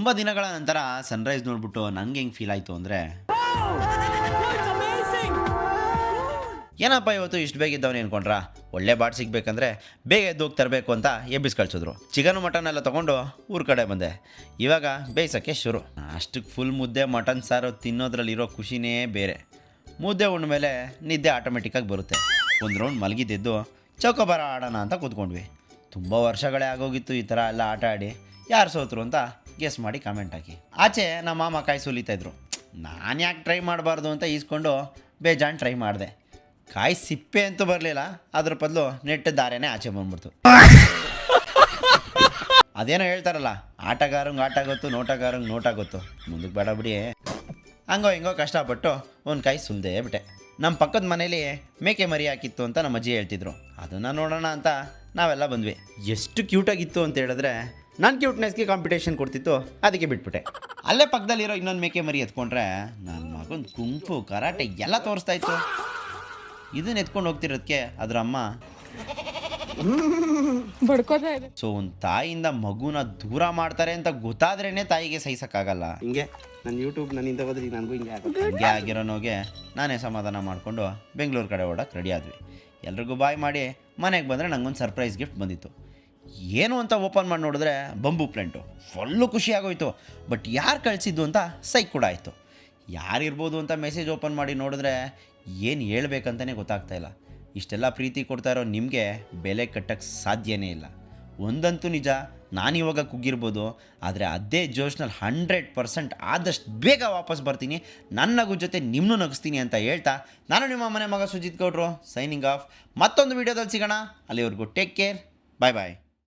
ತುಂಬ ದಿನಗಳ ನಂತರ ಸನ್ರೈಸ್ ನೋಡ್ಬಿಟ್ಟು ನಂಗೆ ಹೆಂಗೆ ಫೀಲ್ ಆಯಿತು ಅಂದರೆ, ಏನಪ್ಪ ಇವತ್ತು ಇಷ್ಟು ಬೇಗ ಇದ್ದವನು ಅನ್ಕೊಂಡ್ರಾ, ಒಳ್ಳೆ ಬಾಟ್ ಸಿಗಬೇಕಂದ್ರೆ ಬೇಗ ಎದ್ದು ಹೋಗಿ ತರಬೇಕು ಅಂತ ಎಬ್ಬಿಸಿ ಕಳಿಸಿದ್ರು. ಚಿಕನು ಮಟನ್ ಎಲ್ಲ ತೊಗೊಂಡು ಊರ ಕಡೆ ಬಂದೆ. ಇವಾಗ ಬೇಯಿಸೋಕ್ಕೆ ಶುರು. ಅಷ್ಟಕ್ಕೆ ಫುಲ್ ಮುದ್ದೆ ಮಟನ್ ಸಾರು ತಿನ್ನೋದ್ರಲ್ಲಿರೋ ಖುಷಿನೇ ಬೇರೆ. ಮುದ್ದೆ ಉಂಡ್ಮೇಲೆ ನಿದ್ದೆ ಆಟೋಮೆಟಿಕ್ಕಾಗಿ ಬರುತ್ತೆ. ಒಂದು ರೌಂಡ್ ಮಲಗಿದ್ದೆದ್ದು ಚೌಕೋಬಾರ ಆಡೋಣ ಅಂತ ಕೂತ್ಕೊಂಡ್ವಿ. ತುಂಬ ವರ್ಷಗಳೇ ಆಗೋಗಿತ್ತು ಈ ಥರ ಎಲ್ಲ ಆಟ ಆಡಿ. ಯಾರು ಸೋತರು ಅಂತ ಗೆಸ್ ಮಾಡಿ ಕಾಮೆಂಟ್ ಹಾಕಿ. ಆಚೆ ನಮ್ಮ ಮಾಮ ಕಾಯಿ ಸುಲಿತಾಯಿದ್ರು. ನಾನು ಯಾಕೆ ಟ್ರೈ ಮಾಡಬಾರ್ದು ಅಂತ ಈಸ್ಕೊಂಡು ಬೇಜಾನ್ ಟ್ರೈ ಮಾಡಿದೆ. ಕಾಯಿ ಸಿಪ್ಪೆ ಅಂತೂ ಬರಲಿಲ್ಲ, ಅದ್ರ ಬದಲು ನೆಟ್ಟ ದಾರೆನೇ ಆಚೆ ಬಂದ್ಬಿಡ್ತು. ಅದೇನೋ ಹೇಳ್ತಾರಲ್ಲ, ಆಟಗಾರಂಗೆ ಆಟ ಗೊತ್ತು, ನೋಟಗಾರಂಗೆ ನೋಟ ಗೊತ್ತು. ಮುಂದಕ್ಕೆ ಬೇಡ ಬಿಡಿ. ಹಂಗೋ ಹಿಂಗೋ ಕಷ್ಟಪಟ್ಟು ಒಂದು ಕಾಯಿ ಸುಲಿದೇ ಬಿಟ್ಟೆ. ನಮ್ಮ ಪಕ್ಕದ ಮನೇಲಿ ಮೇಕೆ ಮರಿ ಹಾಕಿತ್ತು ಅಂತ ನಮ್ಮ ಅಜ್ಜಿ ಹೇಳ್ತಿದ್ರು. ಅದನ್ನು ನೋಡೋಣ ಅಂತ ನಾವೆಲ್ಲ ಬಂದ್ವಿ. ಎಷ್ಟು ಕ್ಯೂಟಾಗಿತ್ತು ಅಂತ ಹೇಳಿದ್ರೆ, ನನ್ನ ಕ್ಯೂಟ್ನೆಸ್ಗೆ ಕಾಂಪಿಟೇಷನ್ ಕೊಡ್ತಿತ್ತು, ಅದಕ್ಕೆ ಬಿಟ್ಬಿಟ್ಟೆ. ಅಲ್ಲೇ ಪಕ್ಕದಲ್ಲಿರೋ ಇನ್ನೊಂದು ಮೇಕೆ ಮರಿ ಎತ್ಕೊಂಡ್ರೆ ನನ್ನ ಮಗನ ಕುಂಫು ಕರಾಟೆ ಎಲ್ಲ ತೋರಿಸ್ತಾ ಇತ್ತು. ಇದನ್ನ ಎತ್ಕೊಂಡು ಹೋಗ್ತಿರೋದಕ್ಕೆ ಅದ್ರ ಅಮ್ಮ ಬಡ್ಕೋತಾ ಇದೆ. ಸೊ ಒಂದು ತಾಯಿಯಿಂದ ಮಗುನ ದೂರ ಮಾಡ್ತಾರೆ ಅಂತ ಗೊತ್ತಾದ್ರೇನೆ ತಾಯಿಗೆ ಸಹಿಸಕ್ಕಾಗಲ್ಲ. ಹಿಂಗೆ ನನ್ನ ಯೂಟ್ಯೂಬ್ ನನ್ನಿಂದ ಹೋದ್ರಿ ನನಗೂ ಹಿಂಗೆ ಆಗಿರೋನೋಗೆ ನಾನೇ ಸಮಾಧಾನ ಮಾಡಿಕೊಂಡು ಬೆಂಗಳೂರು ಕಡೆ ಓಡಕ್ಕೆ ರೆಡಿ ಆದ್ವಿ. ಎಲ್ರಿಗೂ ಬಾಯ್ ಮಾಡಿ ಮನೆಗೆ ಬಂದರೆ ನಂಗೊಂದು ಸರ್ಪ್ರೈಸ್ ಗಿಫ್ಟ್ ಬಂದಿತ್ತು. ಏನು ಅಂತ ಓಪನ್ ಮಾಡಿ ನೋಡಿದ್ರೆ ಬಂಬೂ ಪ್ಲಾಂಟು. ಫುಲ್ಲು ಖುಷಿಯಾಗೋಯ್ತು. ಬಟ್ ಯಾರು ಕಳಿಸಿದ್ದು ಅಂತ ಸೈಕ್ ಕೂಡ ಆಯಿತು. ಯಾರಿರ್ಬೋದು ಅಂತ ಮೆಸೇಜ್ ಓಪನ್ ಮಾಡಿ ನೋಡಿದ್ರೆ ಏನು ಹೇಳ್ಬೇಕಂತಲೇ ಗೊತ್ತಾಗ್ತಾಯಿಲ್ಲ. ಇಷ್ಟೆಲ್ಲ ಪ್ರೀತಿ ಕೊಡ್ತಾ ಇರೋ ನಿಮಗೆ ಬೆಲೆ ಕಟ್ಟಕ್ಕೆ ಸಾಧ್ಯನೇ ಇಲ್ಲ. ಒಂದಂತೂ ನಿಜ, ನಾನಿವಾಗ ಕುಗ್ಗಿರ್ಬೋದು, ಆದರೆ ಅದೇ ಜೋಶ್ನಲ್ಲಿ 100% ಆದಷ್ಟು ಬೇಗ ವಾಪಸ್ ಬರ್ತೀನಿ. ನನ್ನ ನಗು ಜೊತೆ ನಿಮ್ಮನ್ನು ನಗಿಸ್ತೀನಿ ಅಂತ ಹೇಳ್ತಾ ನಾನು ನಿಮ್ಮ ಮನೆ ಮಗ ಸುಜಿತ್ ಗೌಡ್ರು ಸೈನಿಂಗ್ ಆಫ್. ಮತ್ತೊಂದು ವೀಡಿಯೋದಲ್ಲಿ ಸಿಗೋಣ. ಅಲ್ಲಿವರೆಗೂ ಟೇಕ್ ಕೇರ್. ಬಾಯ್ ಬಾಯ್.